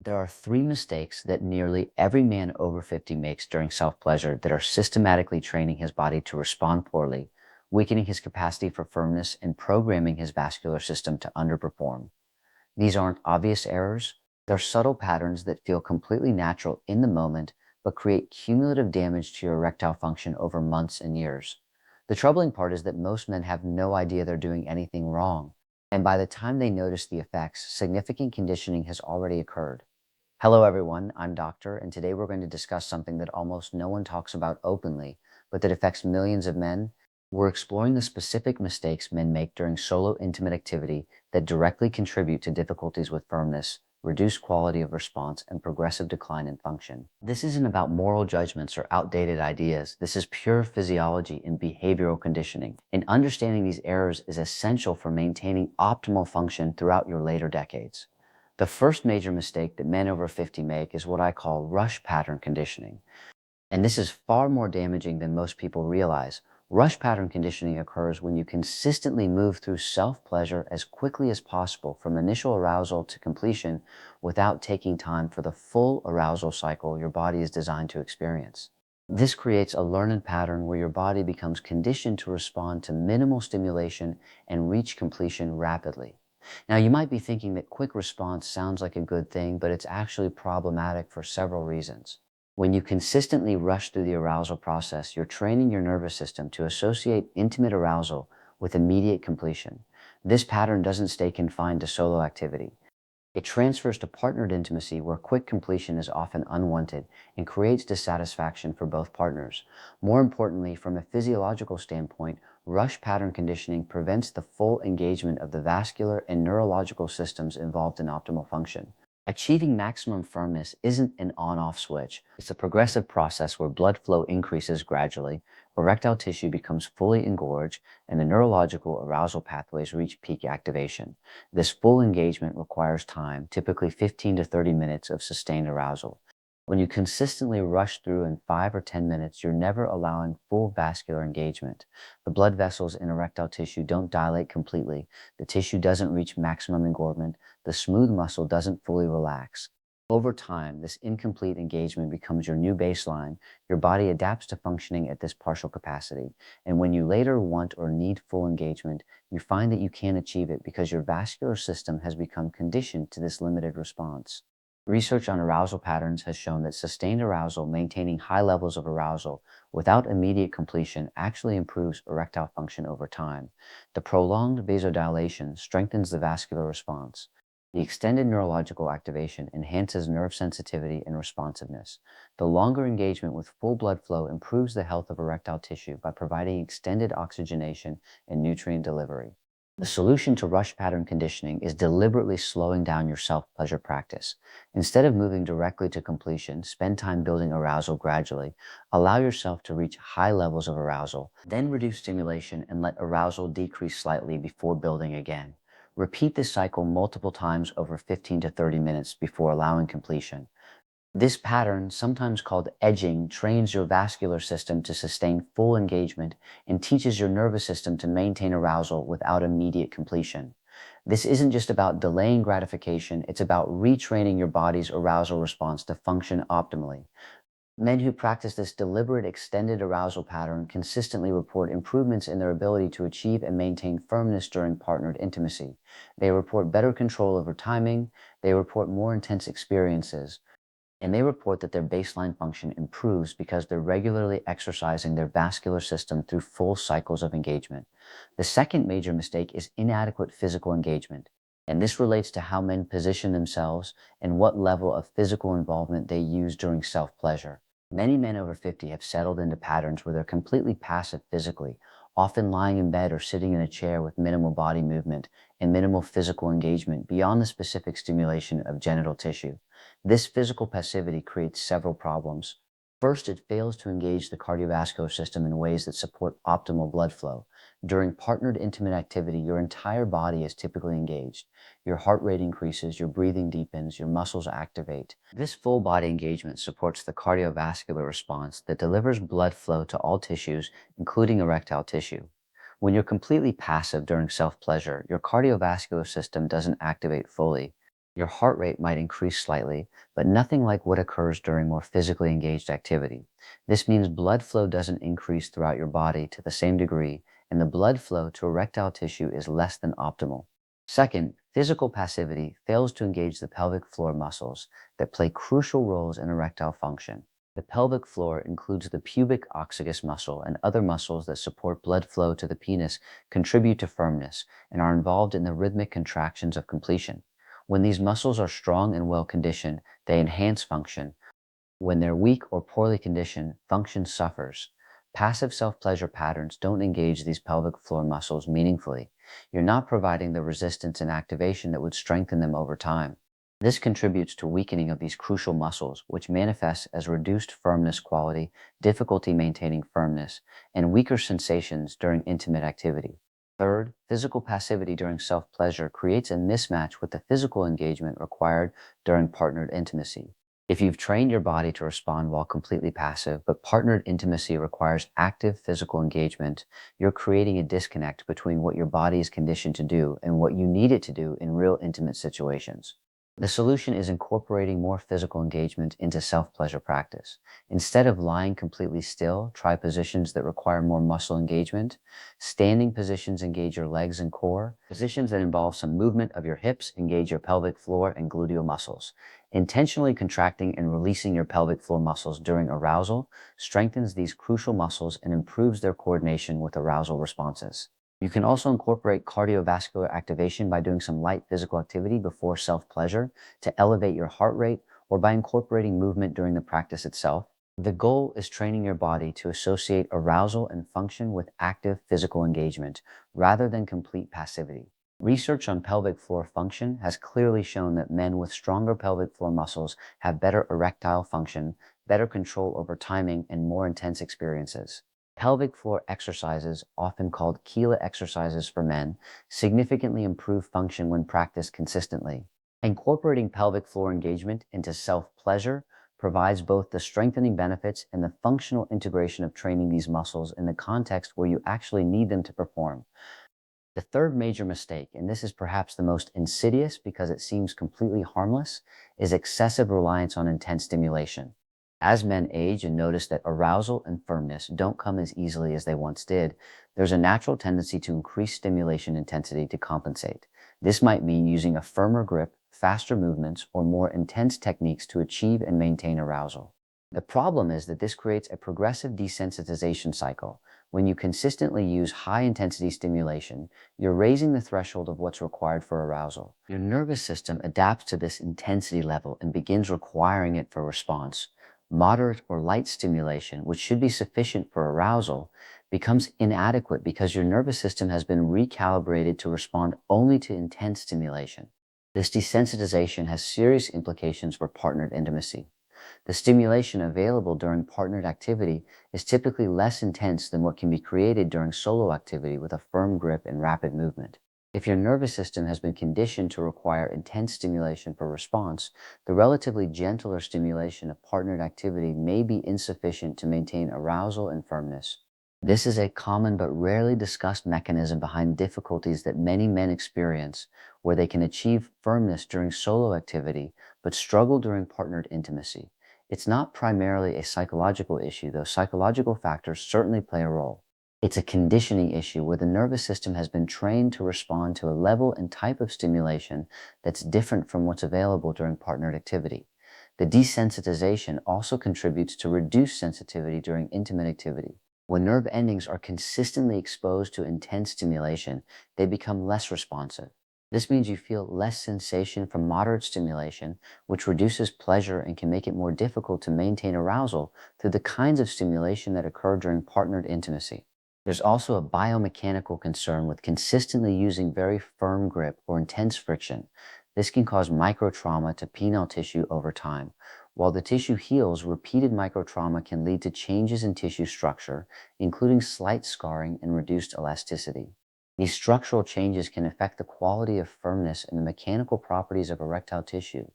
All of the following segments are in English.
There are three mistakes that nearly every man over 50 makes during self-pleasure that are systematically training his body to respond poorly, weakening his capacity for firmness, and programming his vascular system to underperform. These aren't obvious errors. They're subtle patterns that feel completely natural in the moment, but create cumulative damage to your erectile function over months and years. The troubling part is that most men have no idea they're doing anything wrong, and by the time they notice the effects, significant conditioning has already occurred. Hello, everyone. I'm Doctor, and today we're going to discuss something that almost no one talks about openly, but that affects millions of men. We're exploring the specific mistakes men make during solo intimate activity that directly contribute to difficulties with firmness, reduced quality of response, and progressive decline in function. This isn't about moral judgments or outdated ideas. This is pure physiology and behavioral conditioning. And understanding these errors is essential for maintaining optimal function throughout your later decades. The first major mistake that men over 50 make is what I call rush pattern conditioning. And this is far more damaging than most people realize. Rush pattern conditioning occurs when you consistently move through self-pleasure as quickly as possible from initial arousal to completion without taking time for the full arousal cycle your body is designed to experience. This creates a learned pattern where your body becomes conditioned to respond to minimal stimulation and reach completion rapidly. Now, you might be thinking that quick response sounds like a good thing, but it's actually problematic for several reasons. When you consistently rush through the arousal process, you're training your nervous system to associate intimate arousal with immediate completion. This pattern doesn't stay confined to solo activity. It transfers to partnered intimacy where quick completion is often unwanted and creates dissatisfaction for both partners. More importantly, from a physiological standpoint, rush pattern conditioning prevents the full engagement of the vascular and neurological systems involved in optimal function. Achieving maximum firmness isn't an on-off switch. It's a progressive process where blood flow increases gradually, erectile tissue becomes fully engorged, and the neurological arousal pathways reach peak activation. This full engagement requires time, typically 15 to 30 minutes of sustained arousal. When you consistently rush through in 5 or 10 minutes, you're never allowing full vascular engagement. The blood vessels in erectile tissue don't dilate completely. The tissue doesn't reach maximum engorgement. The smooth muscle doesn't fully relax. Over time, this incomplete engagement becomes your new baseline. Your body adapts to functioning at this partial capacity. And when you later want or need full engagement, you find that you can't achieve it because your vascular system has become conditioned to this limited response. Research on arousal patterns has shown that sustained arousal, maintaining high levels of arousal without immediate completion, actually improves erectile function over time. The prolonged vasodilation strengthens the vascular response. The extended neurological activation enhances nerve sensitivity and responsiveness. The longer engagement with full blood flow improves the health of erectile tissue by providing extended oxygenation and nutrient delivery. The solution to rush pattern conditioning is deliberately slowing down your self-pleasure practice. Instead of moving directly to completion, spend time building arousal gradually. Allow yourself to reach high levels of arousal, then reduce stimulation and let arousal decrease slightly before building again. Repeat this cycle multiple times over 15 to 30 minutes before allowing completion. This pattern, sometimes called edging, trains your vascular system to sustain full engagement and teaches your nervous system to maintain arousal without immediate completion. This isn't just about delaying gratification, it's about retraining your body's arousal response to function optimally. Men who practice this deliberate extended arousal pattern consistently report improvements in their ability to achieve and maintain firmness during partnered intimacy. They report better control over timing, they report more intense experiences, and they report that their baseline function improves because they're regularly exercising their vascular system through full cycles of engagement. The second major mistake is inadequate physical engagement, and this relates to how men position themselves and what level of physical involvement they use during self-pleasure. Many men over 50 have settled into patterns where they're completely passive physically, often lying in bed or sitting in a chair with minimal body movement and minimal physical engagement beyond the specific stimulation of genital tissue. This physical passivity creates several problems. First, it fails to engage the cardiovascular system in ways that support optimal blood flow. During partnered intimate activity, your entire body is typically engaged. Your heart rate increases, your breathing deepens, your muscles activate. This full body engagement supports the cardiovascular response that delivers blood flow to all tissues, including erectile tissue. When you're completely passive during self-pleasure, your cardiovascular system doesn't activate fully. Your heart rate might increase slightly, but nothing like what occurs during more physically engaged activity. This means blood flow doesn't increase throughout your body to the same degree, and the blood flow to erectile tissue is less than optimal. Second, physical passivity fails to engage the pelvic floor muscles that play crucial roles in erectile function. The pelvic floor includes the pubic oxygus muscle and other muscles that support blood flow to the penis, contribute to firmness, and are involved in the rhythmic contractions of completion. When these muscles are strong and well conditioned, they enhance function. When they're weak or poorly conditioned, function suffers. Passive self-pleasure patterns don't engage these pelvic floor muscles meaningfully. You're not providing the resistance and activation that would strengthen them over time. This contributes to weakening of these crucial muscles, which manifests as reduced firmness quality, difficulty maintaining firmness, and weaker sensations during intimate activity. Third, physical passivity during self-pleasure creates a mismatch with the physical engagement required during partnered intimacy. If you've trained your body to respond while completely passive, but partnered intimacy requires active physical engagement, you're creating a disconnect between what your body is conditioned to do and what you need it to do in real intimate situations. The solution is incorporating more physical engagement into self-pleasure practice. Instead of lying completely still, try positions that require more muscle engagement. Standing positions engage your legs and core. Positions that involve some movement of your hips engage your pelvic floor and gluteal muscles. Intentionally contracting and releasing your pelvic floor muscles during arousal strengthens these crucial muscles and improves their coordination with arousal responses. You can also incorporate cardiovascular activation by doing some light physical activity before self-pleasure to elevate your heart rate, or by incorporating movement during the practice itself. The goal is training your body to associate arousal and function with active physical engagement rather than complete passivity. Research on pelvic floor function has clearly shown that men with stronger pelvic floor muscles have better erectile function, better control over timing, and more intense experiences. Pelvic floor exercises, often called Keela exercises for men, significantly improve function when practiced consistently. Incorporating pelvic floor engagement into self-pleasure provides both the strengthening benefits and the functional integration of training these muscles in the context where you actually need them to perform. The third major mistake, and this is perhaps the most insidious because it seems completely harmless, is excessive reliance on intense stimulation. As men age and notice that arousal and firmness don't come as easily as they once did, there's a natural tendency to increase stimulation intensity to compensate. This might mean using a firmer grip, faster movements, or more intense techniques to achieve and maintain arousal. The problem is that this creates a progressive desensitization cycle. When you consistently use high-intensity stimulation, you're raising the threshold of what's required for arousal. Your nervous system adapts to this intensity level and begins requiring it for response. Moderate or light stimulation, which should be sufficient for arousal, becomes inadequate because your nervous system has been recalibrated to respond only to intense stimulation. This desensitization has serious implications for partnered intimacy. The stimulation available during partnered activity is typically less intense than what can be created during solo activity with a firm grip and rapid movement. If your nervous system has been conditioned to require intense stimulation for response, the relatively gentler stimulation of partnered activity may be insufficient to maintain arousal and firmness. This is a common but rarely discussed mechanism behind difficulties that many men experience, where they can achieve firmness during solo activity but struggle during partnered intimacy. It's not primarily a psychological issue, though psychological factors certainly play a role. It's a conditioning issue where the nervous system has been trained to respond to a level and type of stimulation that's different from what's available during partnered activity. The desensitization also contributes to reduced sensitivity during intimate activity. When nerve endings are consistently exposed to intense stimulation, they become less responsive. This means you feel less sensation from moderate stimulation, which reduces pleasure and can make it more difficult to maintain arousal through the kinds of stimulation that occur during partnered intimacy. There's also a biomechanical concern with consistently using very firm grip or intense friction. This can cause microtrauma to penile tissue over time. While the tissue heals, repeated microtrauma can lead to changes in tissue structure, including slight scarring and reduced elasticity. These structural changes can affect the quality of firmness and the mechanical properties of erectile tissue.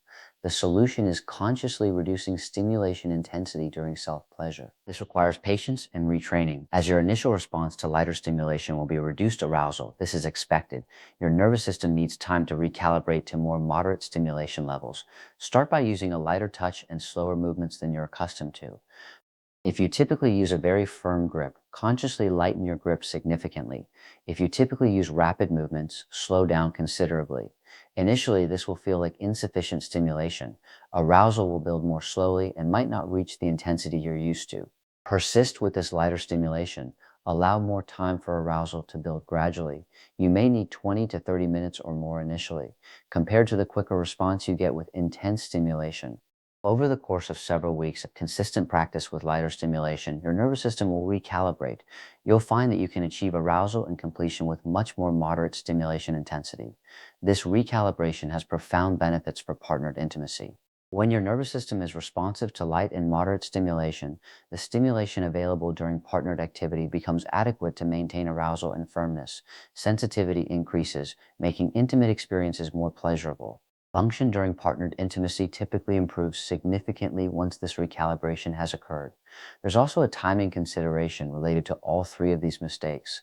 The solution is consciously reducing stimulation intensity during self-pleasure. This requires patience and retraining, as your initial response to lighter stimulation will be reduced arousal. This is expected. Your nervous system needs time to recalibrate to more moderate stimulation levels. Start by using a lighter touch and slower movements than you're accustomed to. If you typically use a very firm grip, consciously lighten your grip significantly. If you typically use rapid movements, slow down considerably. Initially, this will feel like insufficient stimulation. Arousal will build more slowly and might not reach the intensity you're used to. Persist with this lighter stimulation. Allow more time for arousal to build gradually. You may need 20 to 30 minutes or more initially, compared to the quicker response you get with intense stimulation. Over the course of several weeks of consistent practice with lighter stimulation, your nervous system will recalibrate. You'll find that you can achieve arousal and completion with much more moderate stimulation intensity. This recalibration has profound benefits for partnered intimacy. When your nervous system is responsive to light and moderate stimulation, the stimulation available during partnered activity becomes adequate to maintain arousal and firmness. Sensitivity increases, making intimate experiences more pleasurable. Function during partnered intimacy typically improves significantly once this recalibration has occurred. There's also a timing consideration related to all three of these mistakes.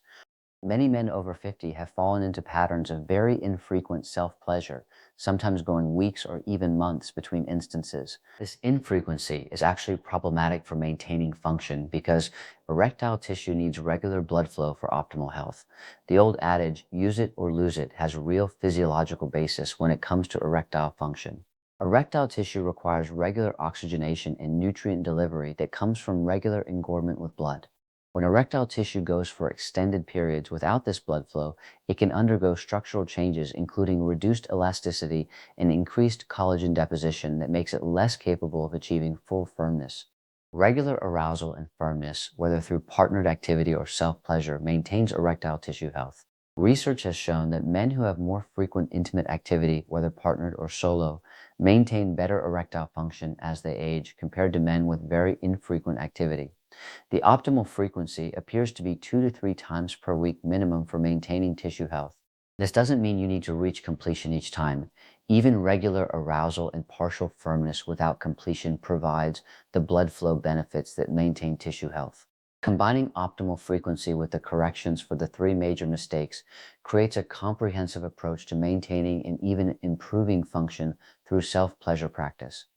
Many men over 50 have fallen into patterns of very infrequent self-pleasure, sometimes going weeks or even months between instances. This infrequency is actually problematic for maintaining function because erectile tissue needs regular blood flow for optimal health. The old adage, use it or lose it, has real physiological basis when it comes to erectile function. Erectile tissue requires regular oxygenation and nutrient delivery that comes from regular engorgement with blood. When erectile tissue goes for extended periods without this blood flow, it can undergo structural changes, including reduced elasticity and increased collagen deposition that makes it less capable of achieving full firmness. Regular arousal and firmness, whether through partnered activity or self-pleasure, maintains erectile tissue health. Research has shown that men who have more frequent intimate activity, whether partnered or solo, maintain better erectile function as they age compared to men with very infrequent activity. The optimal frequency appears to be 2 to 3 times per week minimum for maintaining tissue health. This doesn't mean you need to reach completion each time. Even regular arousal and partial firmness without completion provides the blood flow benefits that maintain tissue health. Combining optimal frequency with the corrections for the three major mistakes creates a comprehensive approach to maintaining and even improving function through self-pleasure practice.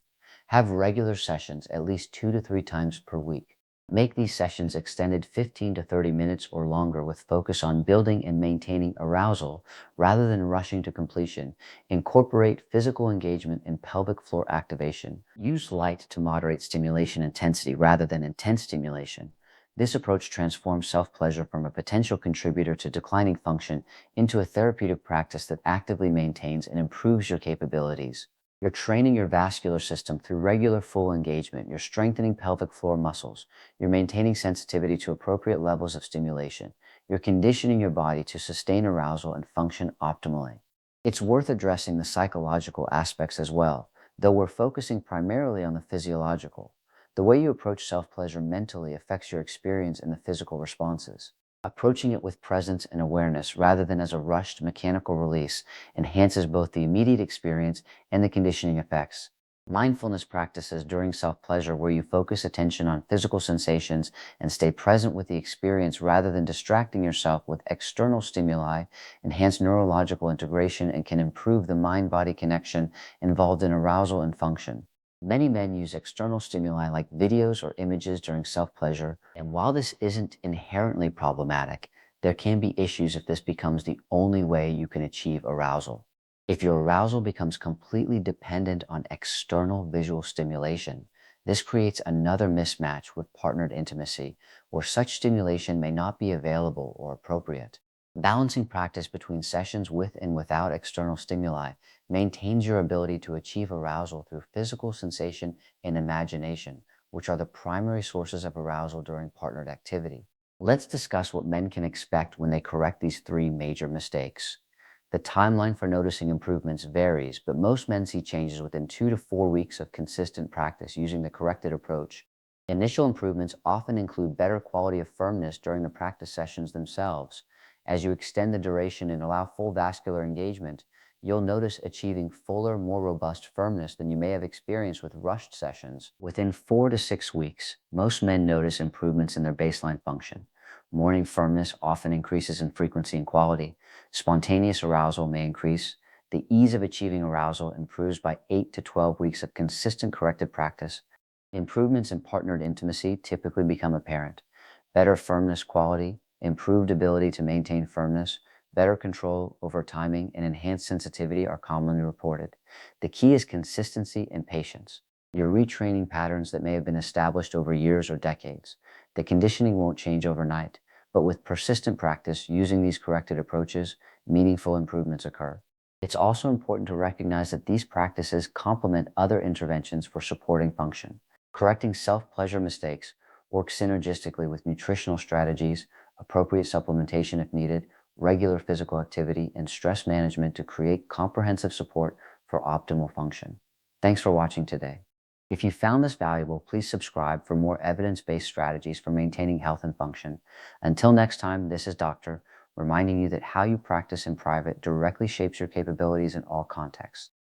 Have regular sessions at least 2 to 3 times per week. Make these sessions extended 15 to 30 minutes or longer with focus on building and maintaining arousal rather than rushing to completion. Incorporate physical engagement and pelvic floor activation. Use light to moderate stimulation intensity rather than intense stimulation. This approach transforms self-pleasure from a potential contributor to declining function into a therapeutic practice that actively maintains and improves your capabilities. You're training your vascular system through regular full engagement. You're strengthening pelvic floor muscles. You're maintaining sensitivity to appropriate levels of stimulation. You're conditioning your body to sustain arousal and function optimally. It's worth addressing the psychological aspects as well, though we're focusing primarily on the physiological. The way you approach self-pleasure mentally affects your experience in the physical responses. Approaching it with presence and awareness rather than as a rushed mechanical release enhances both the immediate experience and the conditioning effects. Mindfulness practices during self-pleasure, where you focus attention on physical sensations and stay present with the experience rather than distracting yourself with external stimuli, enhance neurological integration and can improve the mind-body connection involved in arousal and function. Many men use external stimuli like videos or images during self-pleasure, and while this isn't inherently problematic, there can be issues if this becomes the only way you can achieve arousal. If your arousal becomes completely dependent on external visual stimulation, this creates another mismatch with partnered intimacy, where such stimulation may not be available or appropriate. Balancing practice between sessions with and without external stimuli maintains your ability to achieve arousal through physical sensation and imagination, which are the primary sources of arousal during partnered activity. Let's discuss what men can expect when they correct these three major mistakes. The timeline for noticing improvements varies, but most men see changes within 2 to 4 weeks of consistent practice using the corrected approach. Initial improvements often include better quality of firmness during the practice sessions themselves. As you extend the duration and allow full vascular engagement, you'll notice achieving fuller, more robust firmness than you may have experienced with rushed sessions. Within 4 to 6 weeks, most men notice improvements in their baseline function. Morning firmness often increases in frequency and quality. Spontaneous arousal may increase. The ease of achieving arousal improves by 8 to 12 weeks of consistent corrective practice. Improvements in partnered intimacy typically become apparent. Better firmness quality, improved ability to maintain firmness, better control over timing, and enhanced sensitivity are commonly reported. The key is consistency and patience. You're retraining patterns that may have been established over years or decades. The conditioning won't change overnight, but with persistent practice using these corrected approaches, meaningful improvements occur. It's also important to recognize that these practices complement other interventions for supporting function. Correcting self-pleasure mistakes works synergistically with nutritional strategies, appropriate supplementation if needed, regular physical activity, and stress management to create comprehensive support for optimal function. Thanks for watching today. If you found this valuable, please subscribe for more evidence-based strategies for maintaining health and function. Until next time, this is Doctor, reminding you that how you practice in private directly shapes your capabilities in all contexts.